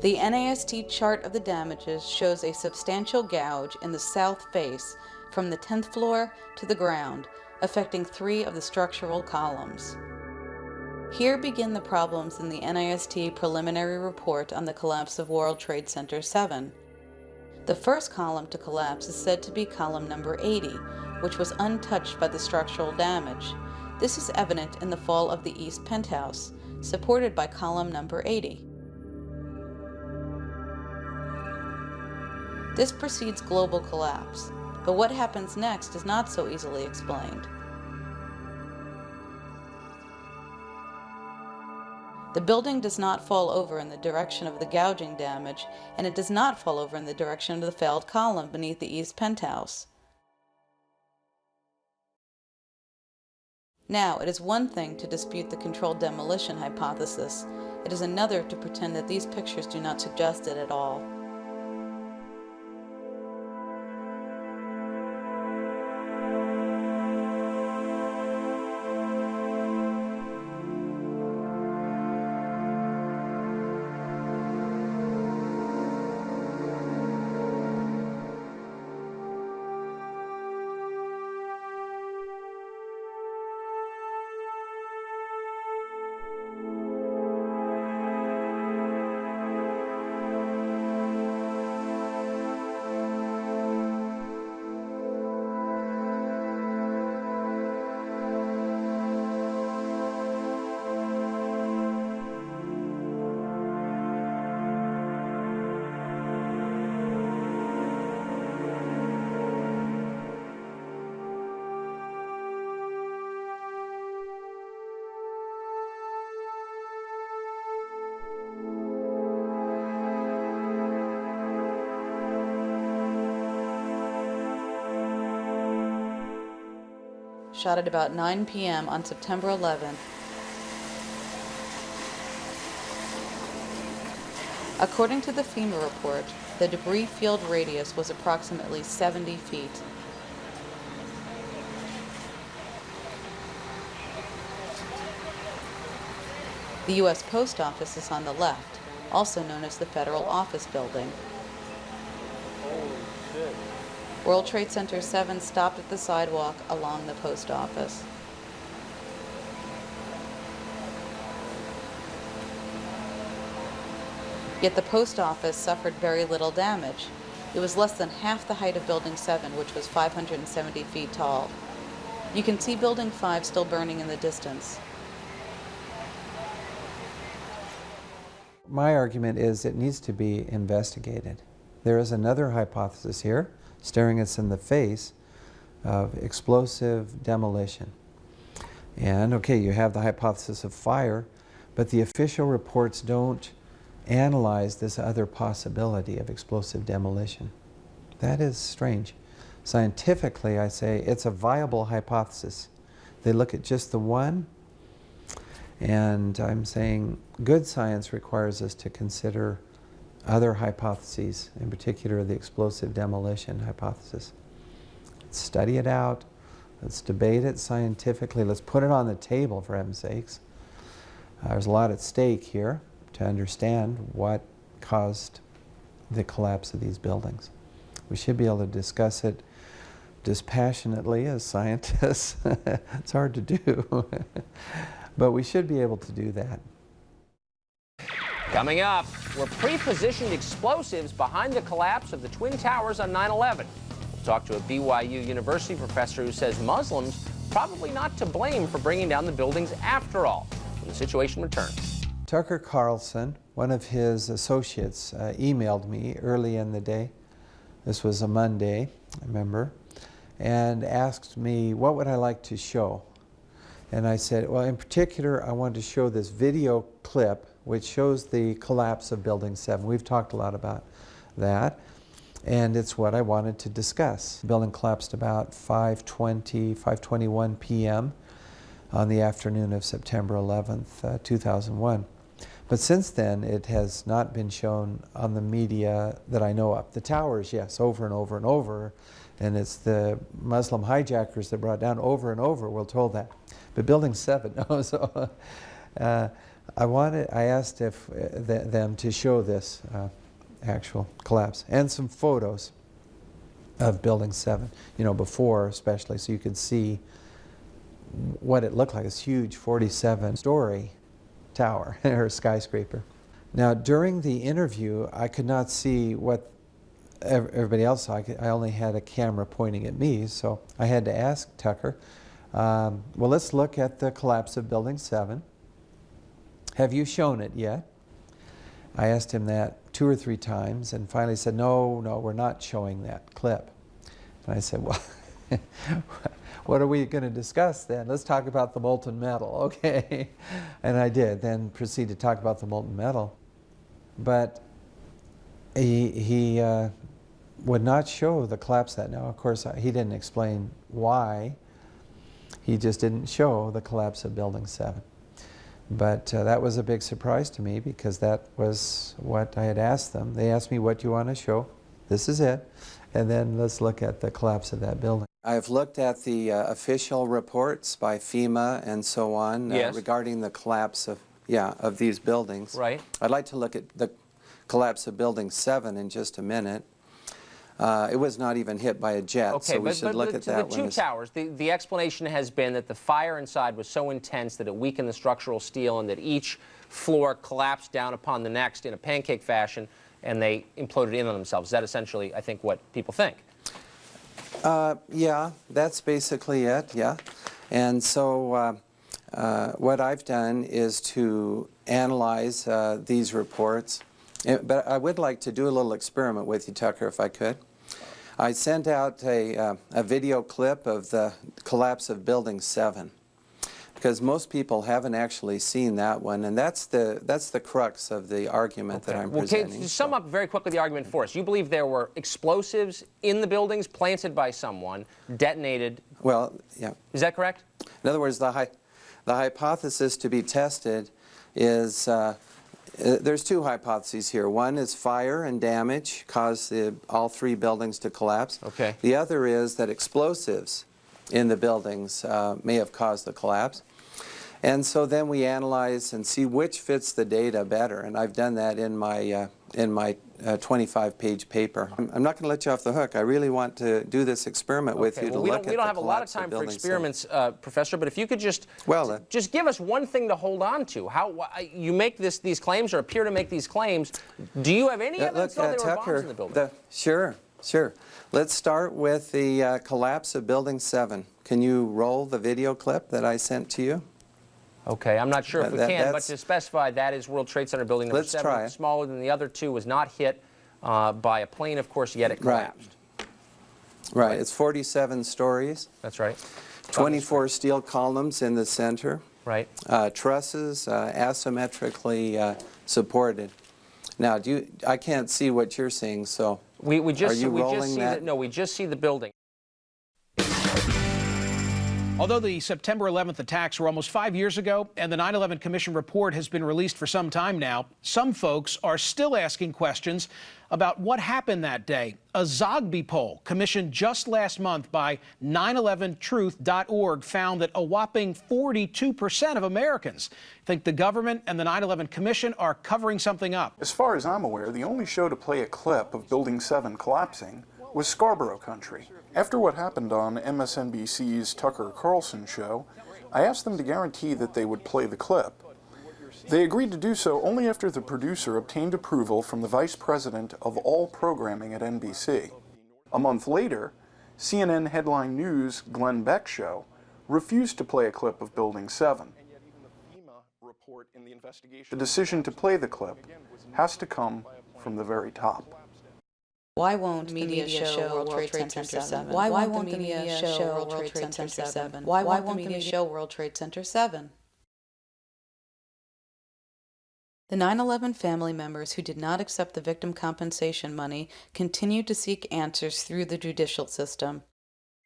The NAST chart of the damages shows a substantial gouge in the south face from the 10th floor to the ground, affecting 3 of the structural columns. Here begin the problems in the NIST preliminary report on the collapse of World Trade Center 7. The first column to collapse is said to be column number 80, which was untouched by the structural damage. This is evident in the fall of the east penthouse, supported by column number 80. This precedes global collapse, but what happens next is not so easily explained. The building does not fall over in the direction of the gouging damage, and it does not fall over in the direction of the failed column beneath the east penthouse. Now, it is one thing to dispute the controlled demolition hypothesis. It is another to pretend that these pictures do not suggest it at all. Shot at about 9 p.m. on September 11th. According to the FEMA report, the debris field radius was approximately 70 feet. The U.S. Post Office is on the left, also known as the Federal Office Building. World Trade Center 7 stopped at the sidewalk along the post office. Yet the post office suffered very little damage. It was less than half the height of Building 7, which was 570 feet tall. You can see Building 5 still burning in the distance. My argument is it needs to be investigated. There is another hypothesis here, staring us in the face, of explosive demolition. And okay, you have the hypothesis of fire, but the official reports don't analyze this other possibility of explosive demolition. That is strange. Scientifically, I say it's a viable hypothesis. They look at just the one, and I'm saying good science requires us to consider other hypotheses, in particular the explosive demolition hypothesis. Let's study it out. Let's debate it scientifically. Let's put it on the table, for heaven's sakes. There's a lot at stake here to understand what caused the collapse of these buildings. We should be able to discuss it dispassionately as scientists. It's hard to do, but we should be able to do that. Coming up, were pre-positioned explosives behind the collapse of the Twin Towers on 9/11? We'll talk to a BYU University professor who says Muslims probably not to blame for bringing down the buildings after all. When the situation returns. Tucker Carlson, one of his associates, emailed me early in the day. This was a Monday, I remember, and asked me what would I like to show. And I said, well, in particular, I wanted to show this video clip which shows the collapse of Building 7. We've talked a lot about that, and it's what I wanted to discuss. The building collapsed about 5:21 p.m. on the afternoon of September 11th, 2001. But since then, it has not been shown on the media that I know of. The towers, yes, over and over and over, and it's the Muslim hijackers that brought down over and over, we're told that. But Building 7, no, so I asked if them to show this actual collapse and some photos of Building 7, you know, before especially, so you could see what it looked like. This huge 47-story tower or skyscraper. Now, during the interview, I could not see what everybody else saw. I only had a camera pointing at me, so I had to ask Tucker, well, let's look at the collapse of Building 7. Have you shown it yet? I asked him that 2 or 3 times, and finally said, no, we're not showing that clip. And I said, well, what are we going to discuss then? Let's talk about the molten metal, okay? And I did, then proceed to talk about the molten metal. But he would not show the collapse that. Now, of course, he didn't explain why. He just didn't show the collapse of Building 7. But that was a big surprise to me, because that was what I had asked them. They asked me, what do you want to show? This is it. And then let's look at the collapse of that building. I've looked at the official reports by FEMA and so on regarding the collapse of these buildings. Right. I'd like to look at the collapse of Building 7 in just a minute. It was not even hit by a jet, so we should look at that one. The 2 towers, the explanation has been that the fire inside was so intense that it weakened the structural steel and that each floor collapsed down upon the next in a pancake fashion, and they imploded in on themselves. Is that essentially, I think, what people think? Yeah, that's basically it, yeah. And so what I've done is to analyze these reports. But I would like to do a little experiment with you, Tucker, if I could. I sent out a video clip of the collapse of Building 7, because most people haven't actually seen that one, and that's the crux of the argument that I'm presenting. To sum up very quickly the argument for us, you believe there were explosives in the buildings planted by someone, detonated. Well, yeah. Is that correct? In other words, the hypothesis to be tested is there's 2 hypotheses here. One is fire and damage caused all 3 buildings to collapse. Okay. The other is that explosives in the buildings may have caused the collapse. And so then we analyze and see which fits the data better. And I've done that in my 25-page paper. I'm not going to let you off the hook. I really want to do this experiment with you to look at the collapse of Building 7. We don't have a lot of time for experiments, Professor, but if you could just give us one thing to hold on to. How you make these claims, or appear to make these claims. Do you have any evidence that there were bombs in the building? Sure. Let's start with the collapse of Building 7. Can you roll the video clip that I sent to you? Okay, I'm not sure if we can, but to specify, that is World Trade Center building number 7. Try it. Smaller than the other 2, was not hit by a plane, of course, yet it collapsed. Right. It's 47 stories. That's right. 24 steel columns in the center. Right. Trusses asymmetrically supported. Now, I can't see what you're seeing, so we just rolling that? No, we just see the building. Although the September 11th attacks were almost 5 years ago and the 9/11 Commission report has been released for some time now, some folks are still asking questions about what happened that day. A Zogby poll commissioned just last month by 911truth.org found that a whopping 42% of Americans think the government and the 9/11 Commission are covering something up. As far as I'm aware, the only show to play a clip of Building 7 collapsing was Scarborough Country. After what happened on MSNBC's Tucker Carlson show, I asked them to guarantee that they would play the clip. They agreed to do so only after the producer obtained approval from the vice president of all programming at NBC. A month later, CNN Headline News' Glenn Beck show refused to play a clip of Building 7. The decision to play the clip has to come from the very top. Why won't media show World Trade Center 7? Why won't the media show World Trade Center 7? Why won't the media show World Trade Center 7? The 9/11 family members who did not accept the victim compensation money continue to seek answers through the judicial system.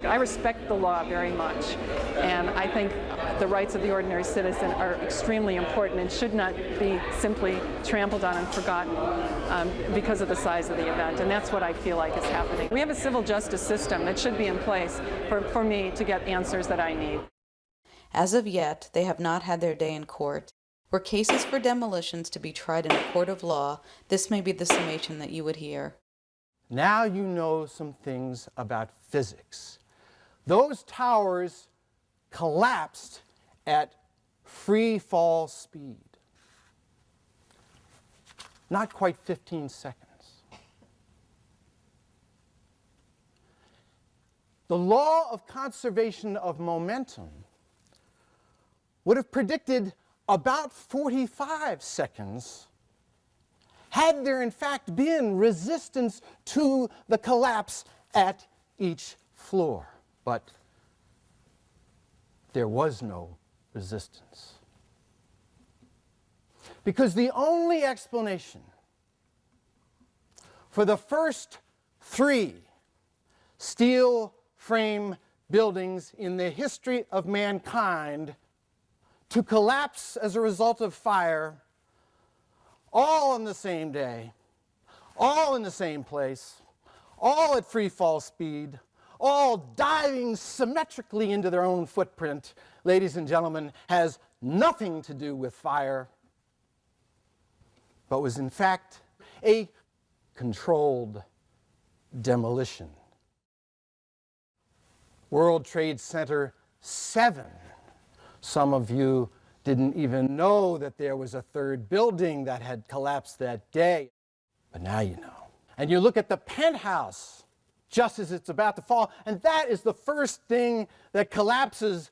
I respect the law very much, and I think the rights of the ordinary citizen are extremely important and should not be simply trampled on and forgotten because of the size of the event, and that's what I feel like is happening. We have a civil justice system that should be in place for me to get answers that I need. As of yet, they have not had their day in court. Were cases for demolitions to be tried in a court of law, this may be the summation that you would hear. Now you know some things about physics. Those towers collapsed at free fall speed. Not quite 15 seconds. The law of conservation of momentum would have predicted about 45 seconds had there in fact been resistance to the collapse at each floor. But there was no resistance. Because the only explanation for the first 3 steel frame buildings in the history of mankind to collapse as a result of fire, all on the same day, all in the same place, all at free fall speed, all diving symmetrically into their own footprint, ladies and gentlemen, has nothing to do with fire, but was in fact a controlled demolition. World Trade Center 7. Some of you didn't even know that there was a 3rd building that had collapsed that day, but now you know. And you look at the penthouse just as it's about to fall, and that is the first thing that collapses.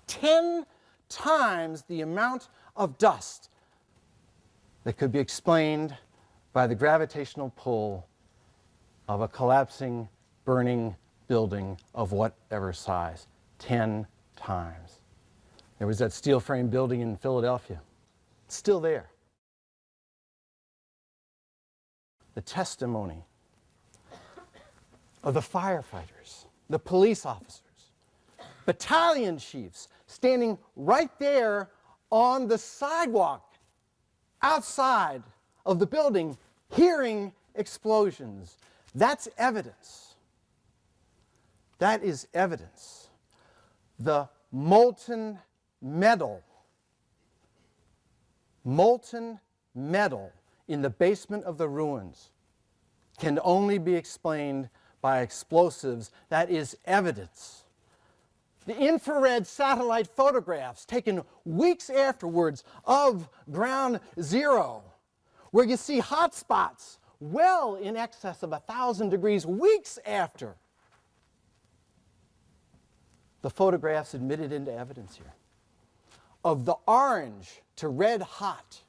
Ten times the amount of dust that could be explained by the gravitational pull of a collapsing, burning building of whatever size. 10 times. There was that steel frame building in Philadelphia. It's still there. The testimony of the firefighters, the police officers, battalion chiefs standing right there on the sidewalk outside of the building, hearing explosions. That's evidence. That is evidence. The molten metal in the basement of the ruins can only be explained by explosives. That is evidence. The infrared satellite photographs taken weeks afterwards of Ground Zero, where you see hot spots well in excess of 1,000 degrees weeks after. The photographs admitted into evidence here of the orange to red hot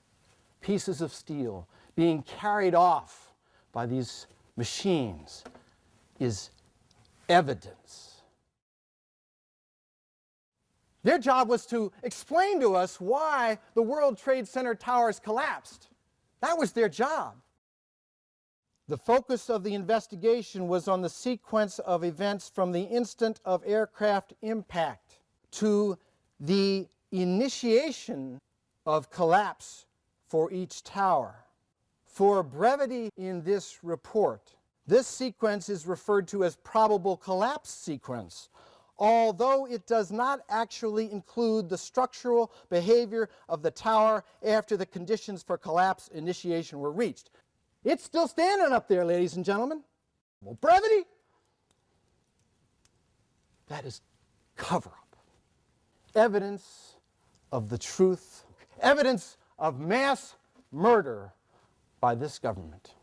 pieces of steel being carried off by these machines is evidence. Their job was to explain to us why the World Trade Center towers collapsed. That was their job. The focus of the investigation was on the sequence of events from the instant of aircraft impact to the initiation of collapse for each tower. For brevity in this report, this sequence is referred to as probable collapse sequence, although it does not actually include the structural behavior of the tower after the conditions for collapse initiation were reached. It's still standing up there, ladies and gentlemen. Well, brevity, that is cover-up. Evidence of the truth, evidence of mass murder by this government,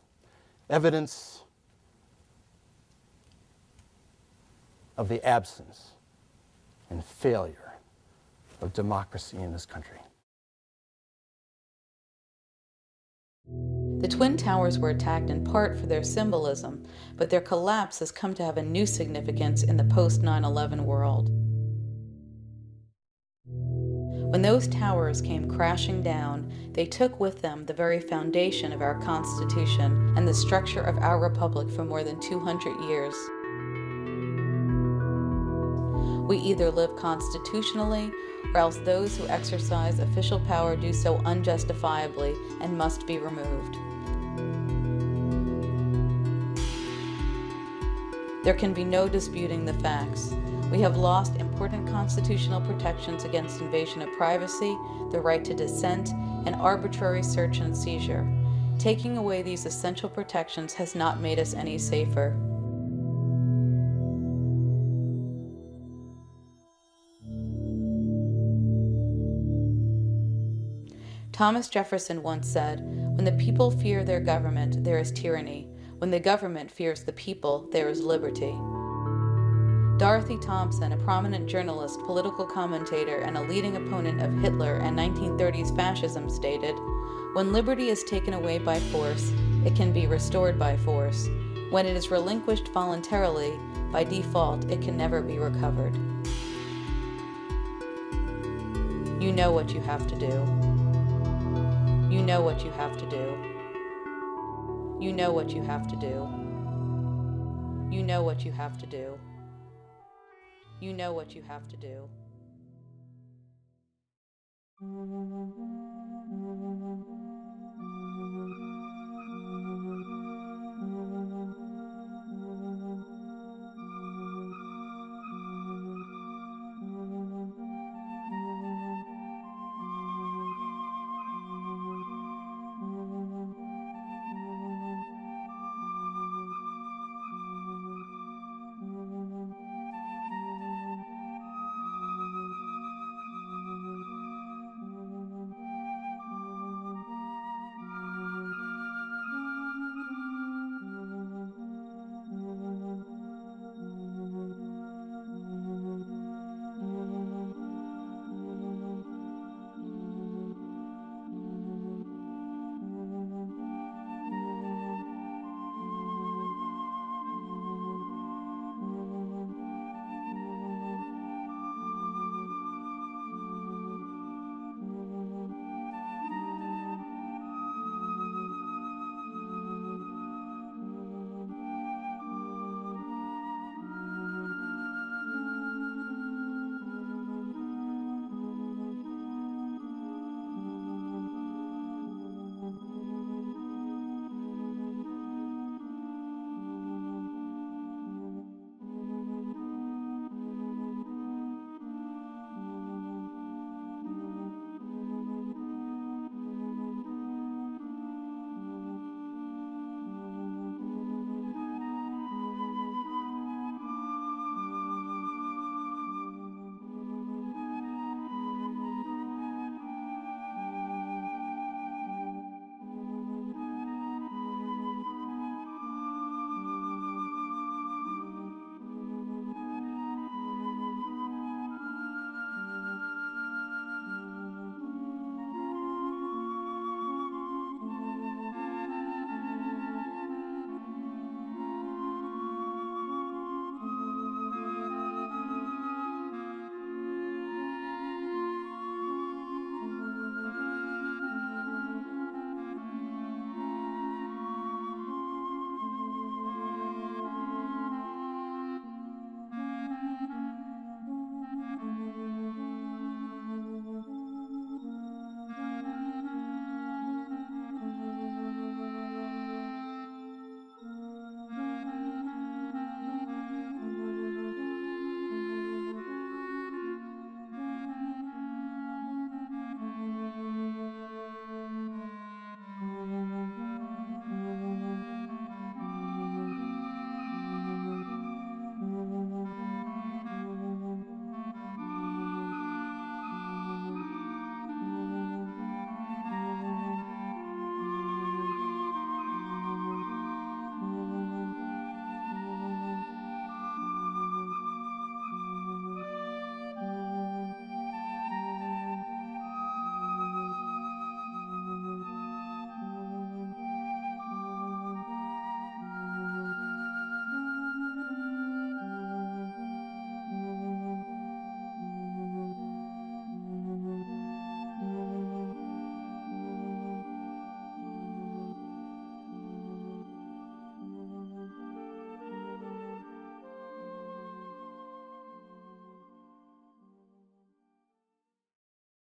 evidence of the absence and failure of democracy in this country. The Twin Towers were attacked in part for their symbolism, but their collapse has come to have a new significance in the post-9/11 world. When those towers came crashing down, they took with them the very foundation of our Constitution and the structure of our republic for more than 200 years. We either live constitutionally, or else those who exercise official power do so unjustifiably and must be removed. There can be no disputing the facts. We have lost important constitutional protections against invasion of privacy, the right to dissent, and arbitrary search and seizure. Taking away these essential protections has not made us any safer. Thomas Jefferson once said, When the people fear their government, there is tyranny. When the government fears the people, there is liberty. Dorothy Thompson, a prominent journalist, political commentator, and a leading opponent of Hitler and 1930s fascism, stated, "When liberty is taken away by force, it can be restored by force. When it is relinquished voluntarily, by default, it can never be recovered." You know what you have to do. You know what you have to do. You know what you have to do. You know what you have to do. You know what you have to do.